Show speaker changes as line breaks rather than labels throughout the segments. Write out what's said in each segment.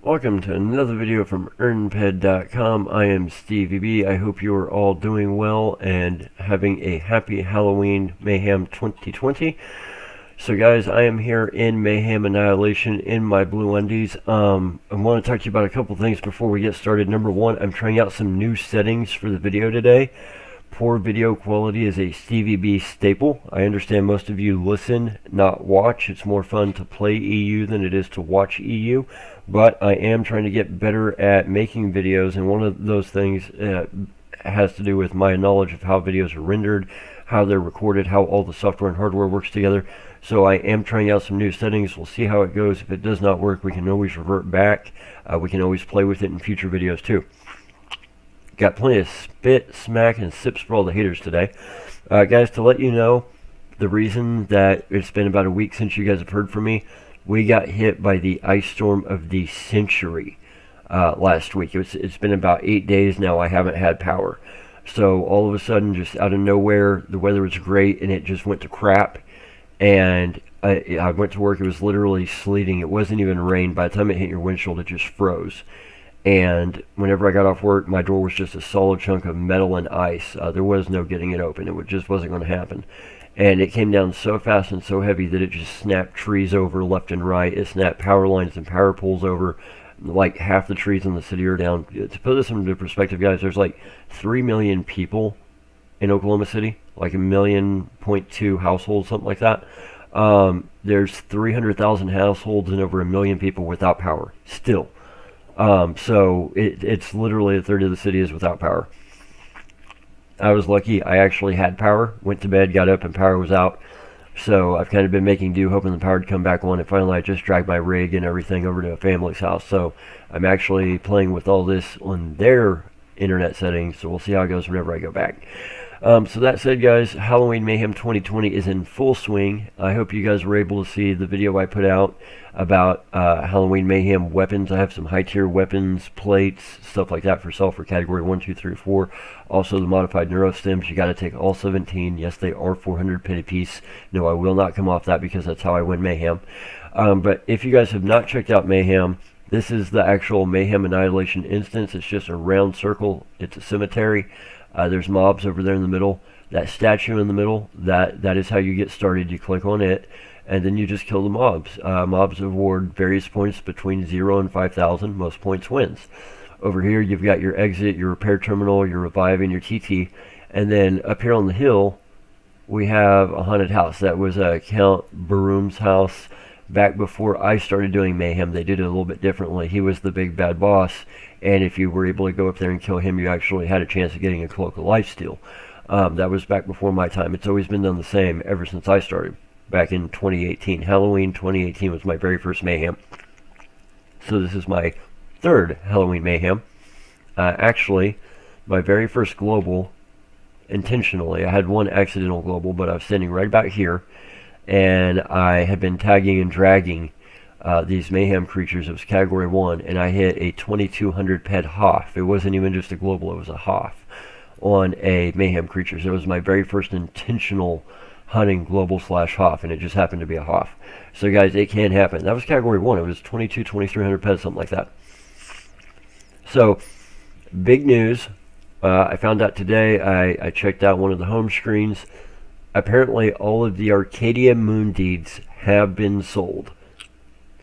Welcome to another video from Earnpad.com. I am StevieB. I hope you are all doing well and having a happy Halloween Mayhem 2020. So guys, I am here in Mayhem Annihilation in my blue undies. I want to talk to you about a couple things before we get started. Number one, I'm trying out some new settings for the video today. Poor video quality is a StevieB staple. I understand most of you listen, not watch. It's more fun to play EU than it is to watch EU. But I am trying to get better at making videos, and one of those things has to do with my knowledge of how videos are rendered, how they're recorded, how all the software and hardware works together. So I am trying out some new settings. We'll see how it goes. If it does not work, we can always revert back. We can always play with it in future videos too. Got plenty of spit, smack, and sips for all the haters today. Guys, to let you know, the reason that it's been about a week since you guys have heard from me, we got hit by the ice storm of the century last week. It's been about 8 days now I haven't had power. So all of a sudden, just out of nowhere, the weather was great and it just went to crap. And I went to work, it was literally sleeting. It wasn't even rain. By the time it hit your windshield, it just froze. And whenever I got off work, my door was just a solid chunk of metal and ice. There was no getting it open. It just wasn't going to happen. And it came down so fast and so heavy that it just snapped trees over left and right. It snapped power lines and power poles over. Like half the trees in the city are down. To put this into perspective, guys, there's like 3 million people in Oklahoma City. Like 1.2 million households, something like that. There's 300,000 households and over 1 million people without power. Still. So it's literally a third of the city is without power. I was lucky. I actually had power, went to bed, got up, and power was out. So I've kind of been making do, hoping the power would come back on. And finally, I just dragged my rig and everything over to a family's house. So I'm actually playing with all this on their internet settings. So we'll see how it goes whenever I go back. So that said, guys, Halloween Mayhem 2020 is in full swing. I hope you guys were able to see the video I put out about Halloween Mayhem weapons. I have some high-tier weapons, plates, stuff like that for sale for category 1, 2, 3, 4. Also, the modified neurostems. You got to take all 17. Yes, they are 400 pit apiece. No, I will not come off that because that's how I win Mayhem. But if you guys have not checked out Mayhem, this is the actual Mayhem Annihilation instance. It's just a round circle. It's a cemetery. There's mobs over there in the middle. That statue in the middle, that is how you get started. You click on it, and then you just kill the mobs. Mobs award various points between 0 and 5,000. Most points wins. Over here, you've got your exit, your repair terminal, your revive, and your TT. And then up here on the hill, we have a haunted house. That was Count Baroom's house. Back before I started doing Mayhem, they did it a little bit differently. He was the big bad boss, and if you were able to go up there and kill him, you actually had a chance of getting a cloak of lifesteal. That was back before my time. It's always been done the same ever since I started, back in 2018. Halloween 2018 was my very first Mayhem. So this is my third Halloween Mayhem. Actually, my very first global, intentionally. I had one accidental global, but I was standing right about here. And I had been tagging and dragging these Mayhem creatures. It was category 1, and I hit a 2200 pet Hoff. It wasn't even just a global, it was a Hoff on a Mayhem creature. So it was my very first intentional hunting global / Hoff, and it just happened to be a Hoff. So guys, it can happen. That was category 1. It was 2300 pets, something like that. So, big news. I found out today, I checked out one of the home screens. Apparently, all of the Arkadia Moon Deeds have been sold.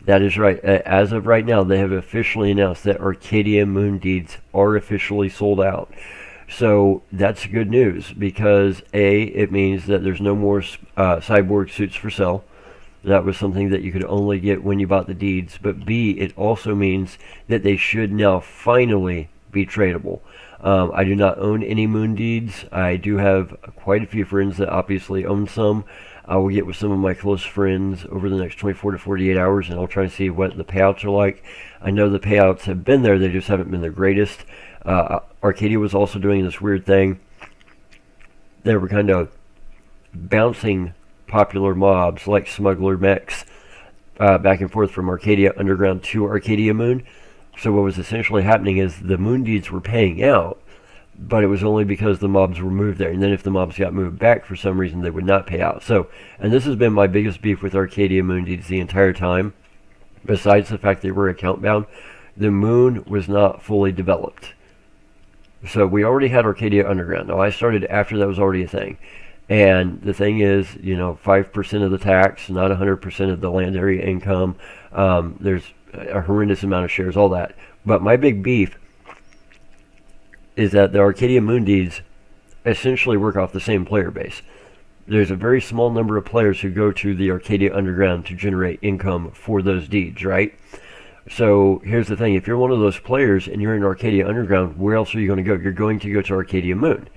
That is right. As of right now, they have officially announced that Arkadia Moon Deeds are officially sold out. So that's good news because A, it means that there's no more cyborg suits for sale. That was something that you could only get when you bought the deeds. But B, it also means that they should now finally be tradable. I do not own any Moon Deeds. I do have quite a few friends that obviously own some. I will get with some of my close friends over the next 24 to 48 hours, and I'll try and see what the payouts are like. I know the payouts have been there, they just haven't been the greatest. Arcadia was also doing this weird thing. They were kind of bouncing popular mobs like smuggler mechs back and forth from Arcadia Underground to Arkadia Moon. So what was essentially happening is the Moon Deeds were paying out, but it was only because the mobs were moved there. And then if the mobs got moved back for some reason, they would not pay out. So, and this has been my biggest beef with Arkadia Moon Deeds the entire time, besides the fact they were account bound. the moon was not fully developed. So we already had Arcadia Underground. Now I started after that was already a thing. And the thing is, 5% of the tax, not 100% of the land area income. There's a horrendous amount of shares, all that. But my big beef is that the Arkadia Moon Deeds essentially work off the same player base. There's a very small number of players who go to the Arcadia Underground to generate income for those deeds, right? So here's the thing. If you're one of those players and you're in Arcadia Underground, where else are you going to go? You're going to go to Arcadia Moon.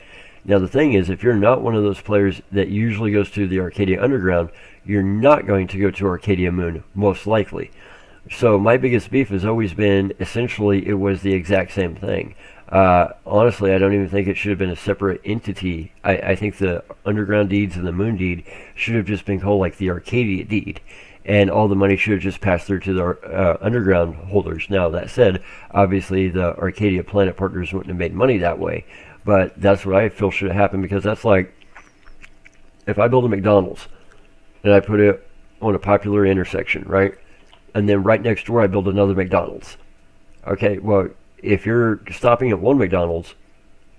Now the thing is, if you're not one of those players that usually goes to the Arcadia Underground, you're not going to go to Arcadia Moon, most likely. So my biggest beef has always been, essentially, it was the exact same thing. Honestly, I don't even think it should have been a separate entity. I think the Underground Deeds and the Moon Deed should have just been called like the Arcadia Deed. And all the money should have just passed through to the Underground holders. Now, that said, obviously the Arcadia Planet Partners wouldn't have made money that way. But that's what I feel should have happened, because that's like, if I build a McDonald's and I put it on a popular intersection, right? And then right next door I build another McDonald's. Okay, well, if you're stopping at one McDonald's,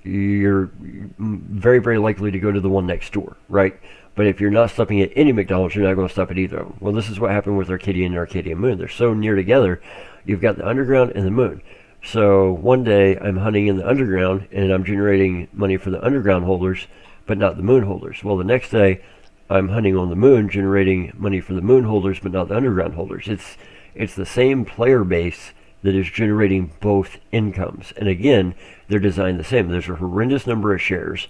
you're very, very likely to go to the one next door, right? But if you're not stopping at any McDonald's, you're not going to stop at either of them. Well, this is what happened with Arcadia and Arcadia Moon. They're so near together. You've got the Underground and the Moon. So one day I'm hunting in the Underground and I'm generating money for the Underground holders, but not the Moon holders. Well, the next day I'm hunting on the Moon, generating money for the Moon holders, but not the Underground holders. It's the same player base that is generating both incomes. And again, they're designed the same. There's a horrendous number of shares,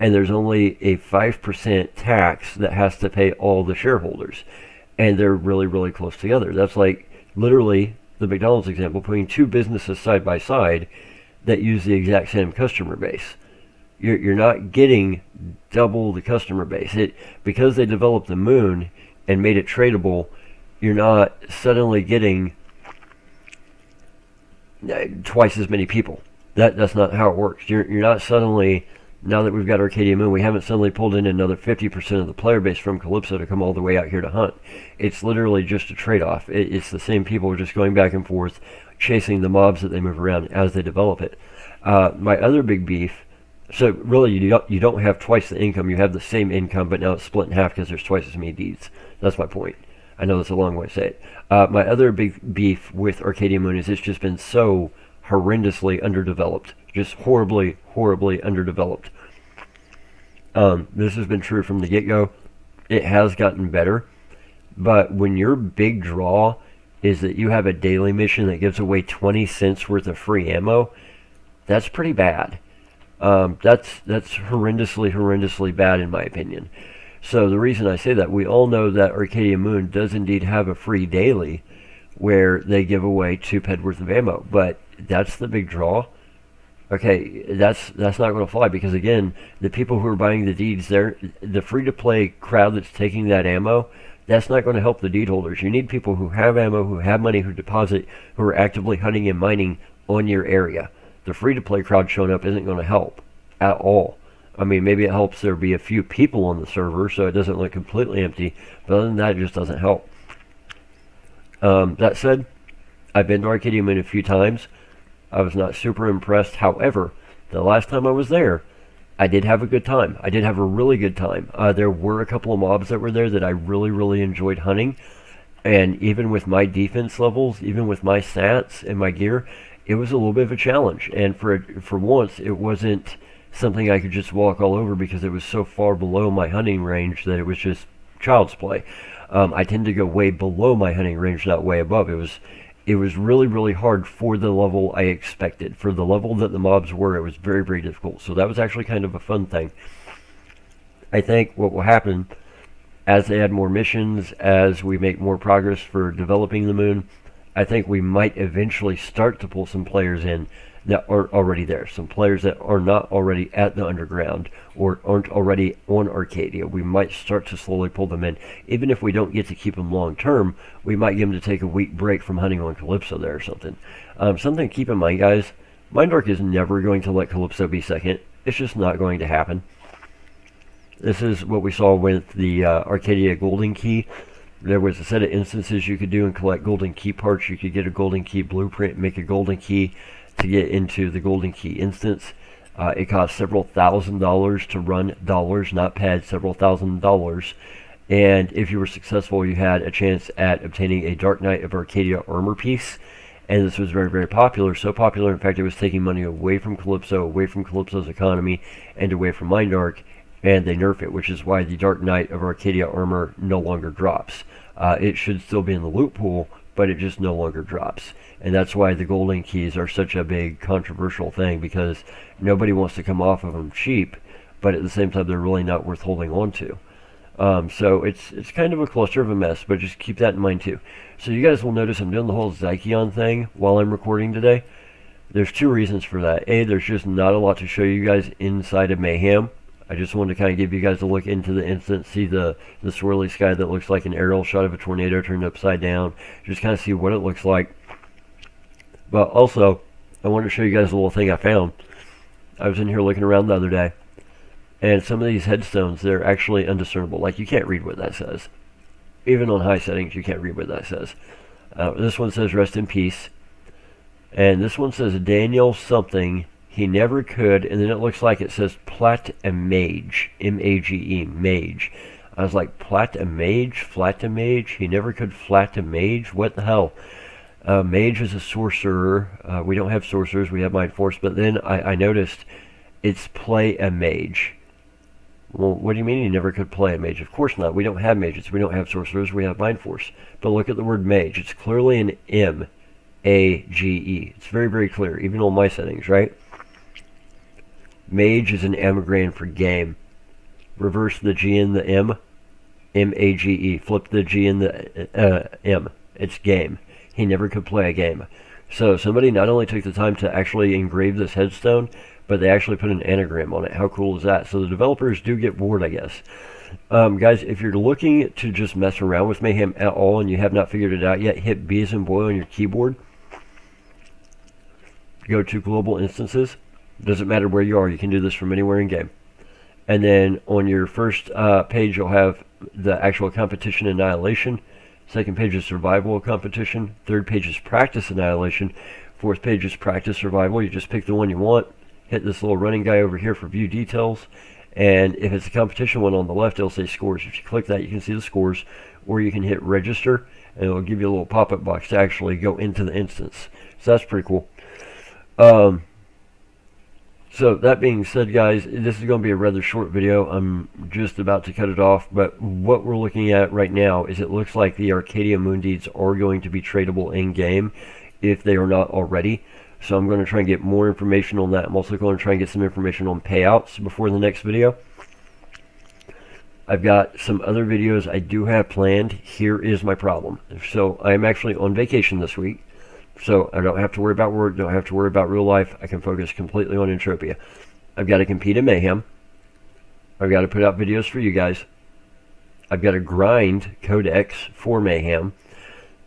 and there's only a 5% tax that has to pay all the shareholders. And they're really, really close together. That's like literally the McDonald's example, putting two businesses side by side that use the exact same customer base. You're not getting double the customer base. Because they developed the Moon and made it tradable, you're not suddenly getting twice as many people. That's not how it works. You're not suddenly, now that we've got Arcadia Moon, we haven't suddenly pulled in another 50% of the player base from Calypso to come all the way out here to hunt. It's literally just a trade-off. It's the same people just going back and forth, chasing the mobs that they move around as they develop it. My other big beef, so really you don't have twice the income, you have the same income, but now it's split in half because there's twice as many deeds. That's my point. I know that's a long way to say it. My other big beef with Arcadia Moon is it's just been so horrendously underdeveloped. Just horribly, horribly underdeveloped. This has been true from the get-go. It has gotten better. But when your big draw is that you have a daily mission that gives away 20 cents worth of free ammo, that's pretty bad. That's horrendously, horrendously bad in my opinion. So the reason I say that, we all know that Arcadia Moon does indeed have a free daily where they give away 2 ped worth of ammo. But that's the big draw. Okay, that's not going to fly, because again, the people who are buying the deeds, the free-to-play crowd that's taking that ammo, that's not going to help the deed holders. You need people who have ammo, who have money, who deposit, who are actively hunting and mining on your area. The free-to-play crowd showing up isn't going to help at all. I mean, maybe it helps there be a few people on the server so it doesn't look completely empty, but other than that, it just doesn't help. That said, I've been to Arcadia Moon a few times. I was not super impressed. However, the last time I was there, I did have a good time. I did have a really good time. There were a couple of mobs that were there that I really, really enjoyed hunting. And even with my defense levels, even with my stats and my gear, it was a little bit of a challenge. And for once, it wasn't something I could just walk all over, because it was so far below my hunting range that it was just child's play. I tend to go way below my hunting range, not way above. It was really, really hard for the level I expected. For the level that the mobs were, it was very, very difficult. So that was actually kind of a fun thing. I think what will happen as they add more missions, as we make more progress for developing the Moon, I think we might eventually start to pull some players in that are already there. Some players that are not already at the Underground or aren't already on Arcadia. We might start to slowly pull them in. Even if we don't get to keep them long term, we might get them to take a week break from hunting on Calypso there or something. Something to keep in mind, guys, Mindark is never going to let Calypso be second. It's just not going to happen. This is what we saw with the Arcadia Golden Key. There was a set of instances you could do and collect golden key parts. You could get a golden key blueprint, make a golden key to get into the golden key instance. It cost several $1,000s to run dollars, not pads, several $1,000s. And if you were successful, you had a chance at obtaining a Dark Knight of Arcadia armor piece. And this was very, very popular. So popular, in fact, it was taking money away from Calypso, away from Calypso's economy, and away from Mindark. And they nerf it, which is why the Dark Knight of Arcadia armor no longer drops. It should still be in the loot pool, but it just no longer drops. And that's why the golden keys are such a big controversial thing, because nobody wants to come off of them cheap, but at the same time they're really not worth holding on to. So it's kind of a cluster of a mess, but just keep that in mind too. So you guys will notice I'm doing the whole Zykion thing while I'm recording today. There's two reasons for that. A, there's just not a lot to show you guys inside of Mayhem. I just wanted to kind of give you guys a look into the instance, see the swirly sky that looks like an aerial shot of a tornado turned upside down, just kind of see what it looks like. But also, I wanted to show you guys a little thing I found. I was in here looking around the other day, and some of these headstones, they're actually undiscernible. Like, you can't read what that says. Even on high settings, you can't read what that says. This one says, rest in peace. And this one says, Daniel something. He never could, and then it looks like it says Plat a Mage, M-A-G-E, Mage. I was like, Plat a Mage, Flat a Mage? He never could flat a Mage? What the hell? Mage is a sorcerer. We don't have sorcerers, we have Mind Force, but then I noticed it's play a Mage. Well, what do you mean he never could play a Mage? Of course not. We don't have mages, we don't have sorcerers, we have Mind Force. But look at the word Mage. It's clearly an M-A-G-E. It's very, very clear, even on my settings, right? Mage is an anagram for game. Reverse the G and the M. M-A-G-E. Flip the G and the M. It's game. He never could play a game. So somebody not only took the time to actually engrave this headstone, but they actually put an anagram on it. How cool is that? So the developers do get bored, I guess. Guys, if you're looking to just mess around with Mayhem at all and you have not figured it out yet, hit B as in boy on your keyboard. Go to Global Instances. Doesn't matter where you are, you can do this from anywhere in game. And then on your first page, you'll have the actual competition annihilation. Second page is survival competition. Third page is practice annihilation. Fourth page is practice survival. You just pick the one you want. Hit this little running guy over here for view details. And if it's a competition one on the left, it'll say scores. If you click that, you can see the scores. Or you can hit register, and it'll give you a little pop-up box to actually go into the instance. So that's pretty cool. So that being said, guys, this is going to be a rather short video. I'm just about to cut it off, but what we're looking at right now is it looks like the Arkadia Moon Deeds are going to be tradable in-game if they are not already. So I'm going to try and get more information on that. I'm also going to try and get some information on payouts before the next video. I've got some other videos I do have planned. Here is my problem. So I'm actually on vacation this week. So I don't have to worry about work, don't have to worry about real life. I can focus completely on Entropia. I've got to compete in Mayhem. I've got to put out videos for you guys. I've got to grind Codex for Mayhem.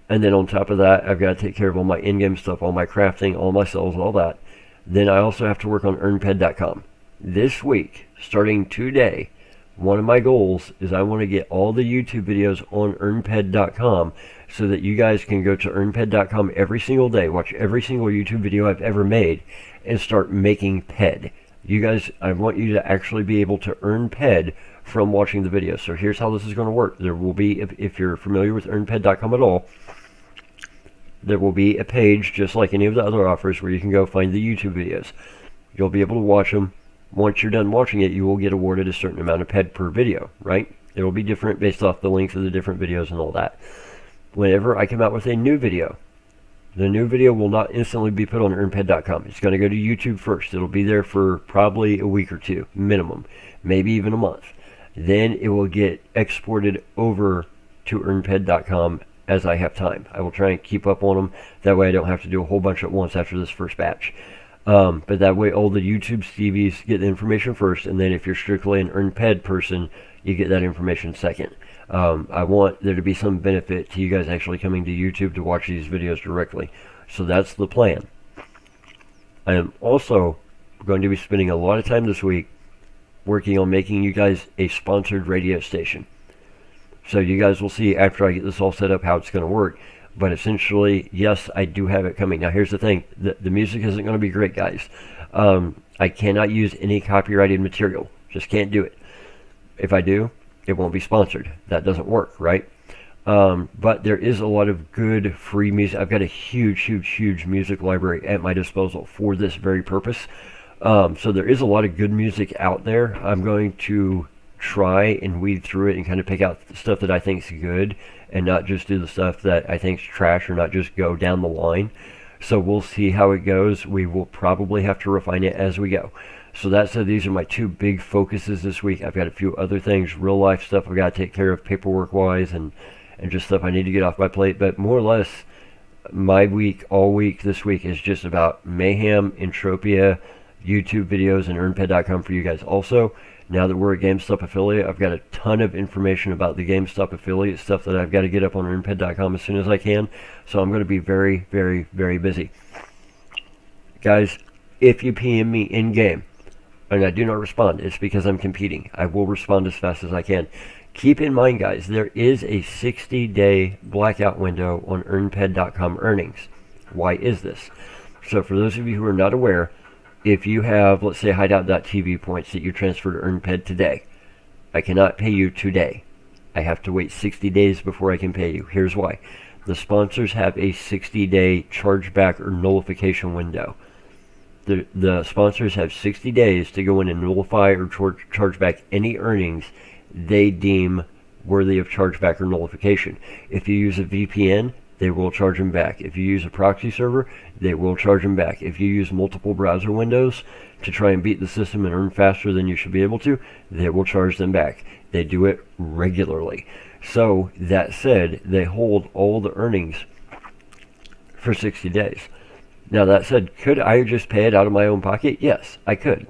And then on top of that, I've got to take care of all my in-game stuff, all my crafting, all my cells, all that. Then I also have to work on Earnpad.com. This week, starting today, one of my goals is I want to get all the YouTube videos on Earnpad.com so that you guys can go to Earnpad.com every single day, watch every single YouTube video I've ever made, and start making PED. You guys, I want you to actually be able to earn PED from watching the videos. So here's how this is going to work. There will be, if you're familiar with Earnpad.com at all, there will be a page just like any of the other offers where you can go find the YouTube videos. You'll be able to watch them. Once you're done watching it, you will get awarded a certain amount of PED per video, right? It will be different based off the length of the different videos and all that. Whenever I come out with a new video, the new video will not instantly be put on Earnpad.com. It's going to go to YouTube first. It'll be there for probably a week or two, minimum, maybe even a month. Then it will get exported over to Earnpad.com as I have time. I will try and keep up on them. That way I don't have to do a whole bunch at once after this first batch. But that way all the YouTube Stevies get the information first, and then if you're strictly an Earnpad person, you get that information second. I want there to be some benefit to you guys actually coming to YouTube to watch these videos directly. So that's the plan. I am also going to be spending a lot of time this week working on making you guys a sponsored radio station. So you guys will see after I get this all set up how it's going to work. But essentially, yes, I do have it coming. Now, here's the thing. The music isn't going to be great, guys. I cannot use any copyrighted material. Just can't do it. If I do, it won't be sponsored. That doesn't work, right? But there is a lot of good free music. I've got a huge music library at my disposal for this very purpose. So there is a lot of good music out there. I'm going to try and weed through it and kind of pick out the stuff that I think is good and not just do the stuff that I think is trash or not just go down the line. So we'll see how it goes. We will probably have to refine it as we go. So that said, these are my two big focuses this week. I've got a few other things, real life stuff I've got to take care of paperwork wise and just stuff I need to get off my plate. But more or less, my week, all week this week is just about Mayhem, Entropia, YouTube videos, and Earnpad.com for you guys also. Now that we're a GameStop affiliate, I've got a ton of information about the GameStop affiliate stuff that I've got to get up on Earnpad.com as soon as I can. So I'm going to be very busy. Guys, if you PM me in-game, and I do not respond, it's because I'm competing. I will respond as fast as I can. Keep in mind, guys, there is a 60-day blackout window on Earnpad.com earnings. Why is this? So for those of you who are not aware, if you have, let's say, Hideout.tv points that you transfer to Earnpad today, I cannot pay you today. I have to wait 60 days before I can pay you. Here's why. The sponsors have a 60-day chargeback or nullification window. The sponsors have 60 days to go in and nullify or charge back any earnings they deem worthy of chargeback or nullification. If you use a VPN, they will charge them back. If you use a proxy server, they will charge them back. If you use multiple browser windows to try and beat the system and earn faster than you should be able to, they will charge them back. They do it regularly. So, that said, they hold all the earnings for 60 days. Now, that said, could I just pay it out of my own pocket? Yes, I could.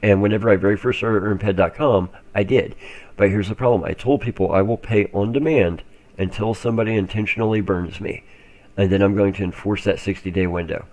And whenever I very first started Earnpad.com, I did. But here's the problem. I told people I will pay on demand until somebody intentionally burns me. And then I'm going to enforce that 60-day window.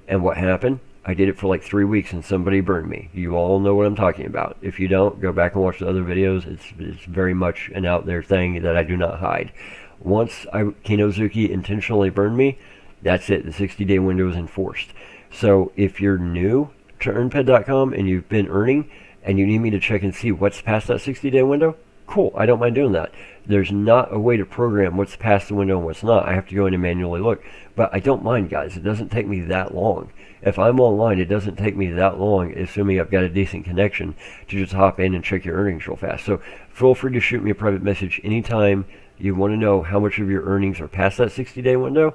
And what happened? I did it for like 3 weeks and somebody burned me. You all know what I'm talking about. If you don't, go back and watch the other videos. It's very much an out there thing that I do not hide. Once Kinozuki intentionally burned me, that's it. The 60-day window is enforced. So if you're new to Earnpad.com and you've been earning and you need me to check and see what's past that 60-day window, cool. I don't mind doing that. There's not a way to program what's past the window and what's not. I have to go in and manually look. But I don't mind, guys. It doesn't take me that long. If I'm online, it doesn't take me that long, assuming I've got a decent connection, to just hop in and check your earnings real fast. So feel free to shoot me a private message anytime you want to know how much of your earnings are past that 60-day window,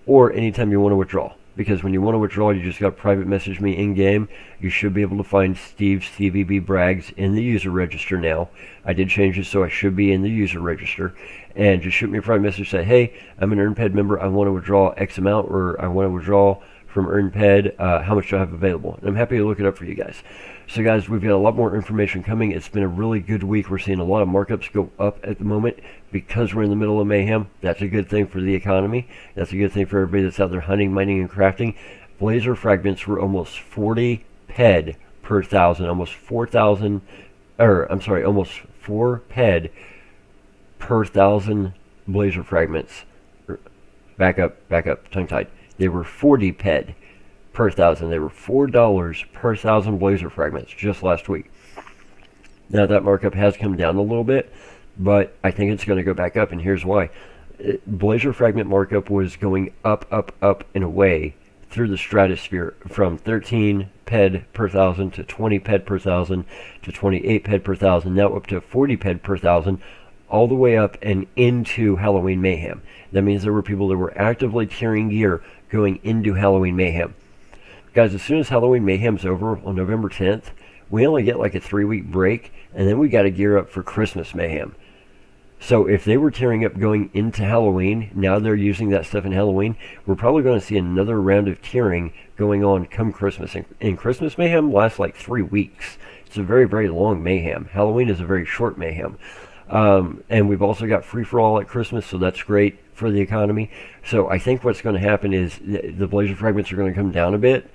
or anytime you want to withdraw. Because when you want to withdraw, you just got to private message me in-game. You should be able to find StevieB Brags in the user register now. I did change it, so I should be in the user register. And just shoot me a private message, say, hey, I'm an Earnpad member. I want to withdraw X amount, or I want to withdraw from Earnpad. How much do I have available? And I'm happy to look it up for you guys. So guys, we've got a lot more information coming. It's been a really good week. We're seeing a lot of markups go up at the moment because we're in the middle of mayhem. That's a good thing for the economy. That's a good thing for everybody that's out there hunting, mining, and crafting. Blazer fragments were almost 40 ped per thousand. Almost 4,000, almost 4 ped per 1,000 blazer fragments. Back up, tongue-tied. They were 40 ped per 1,000. They were $4 per 1,000 blazer fragments just last week. Now that markup has come down a little bit, but I think it's going to go back up, and here's why. Blazer fragment markup was going up and away through the stratosphere from 13 ped per 1,000 to 20 ped per 1,000 to 28 ped per 1,000, now up to 40 ped per 1,000, all the way up and into Halloween Mayhem. That means there were people that were actively tiering gear going into Halloween Mayhem. Guys, as soon as Halloween Mayhem's over on November 10th, we only get like a 3-week break, and then we got to gear up for Christmas Mayhem. So if they were tearing up going into Halloween, now they're using that stuff in Halloween, we're probably going to see another round of tiering going on come Christmas. And Christmas Mayhem lasts like 3 weeks. It's a very long Mayhem. Halloween is a very short Mayhem. And we've also got free-for-all at Christmas, so that's great for the economy. So I think what's going to happen is the blazer fragments are going to come down a bit,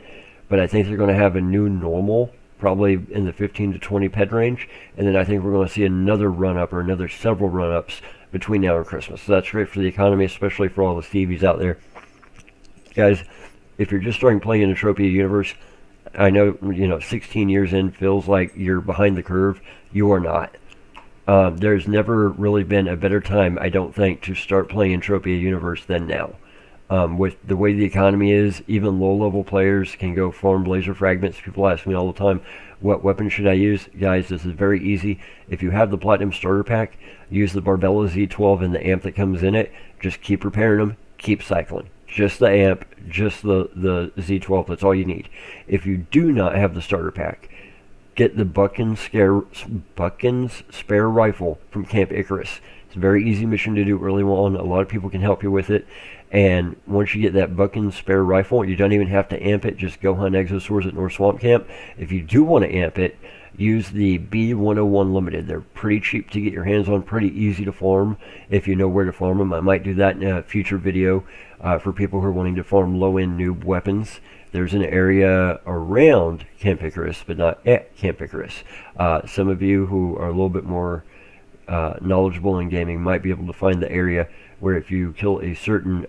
but I think they're going to have a new normal, probably in the 15 to 20 ped range, and then I think we're going to see another run-up or another several run-ups between now and Christmas. So that's great for the economy, especially for all the Stevies out there. Guys, if you're just starting playing in Entropia Universe, I know, 16 years in feels like you're behind the curve. You are not. There's never really been a better time, I don't think, to start playing Entropia Universe than now. With the way the economy is, even low-level players can go farm laser fragments. People ask me all the time, what weapon should I use? Guys, this is very easy. If you have the Platinum Starter Pack, use the Barbella Z12 and the amp that comes in it. Just keep repairing them, keep cycling. Just the amp, just the Z12, that's all you need. If you do not have the starter pack, get the Buckins Spare Rifle from Camp Icarus. It's a very easy mission to do early on. A lot of people can help you with it. And once you get that Buckins Spare Rifle, you don't even have to amp it. Just go hunt exosaurs at North Swamp Camp. If you do want to amp it, use the B101 Limited. They're pretty cheap to get your hands on, pretty easy to farm if you know where to farm them. I might do that in a future video for people who are wanting to farm low-end noob weapons. There's an area around Camp Icarus, but not at Camp Icarus. Some of you who are a little bit more knowledgeable in gaming might be able to find the area where if you kill a certain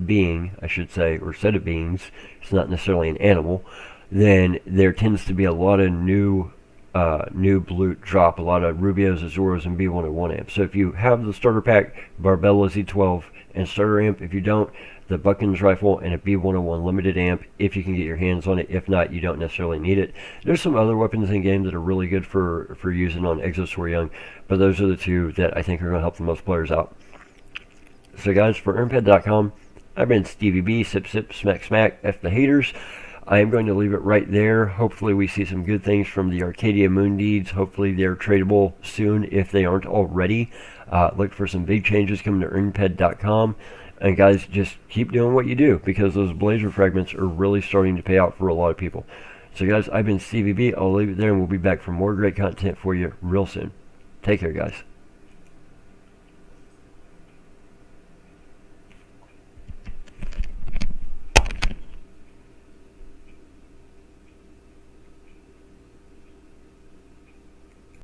being, I should say, or set of beings, it's not necessarily an animal, then there tends to be a lot of new loot drop, a lot of Rubios, Azuros, and B101 amps. So if you have the starter pack, Barbella Z12, and starter amp, if you don't, the Buckins rifle and a B101 limited amp, if you can get your hands on it. If not, you don't necessarily need it. There's some other weapons in game that are really good for using on Exosaur Young, but those are the two that I think are going to help the most players out. So guys, for Earnpad.com, I've been StevieB, sip sip, smack smack, F the haters. I am going to leave it right there. Hopefully we see some good things from the Arkadia Moon Deeds. Hopefully they're tradable soon if they aren't already. Look for some big changes coming to Earnpad.com. And guys, just keep doing what you do, because those blazer fragments are really starting to pay out for a lot of people. So guys, I've been StevieB. I'll leave it there, and we'll be back for more great content for you real soon. Take care, guys.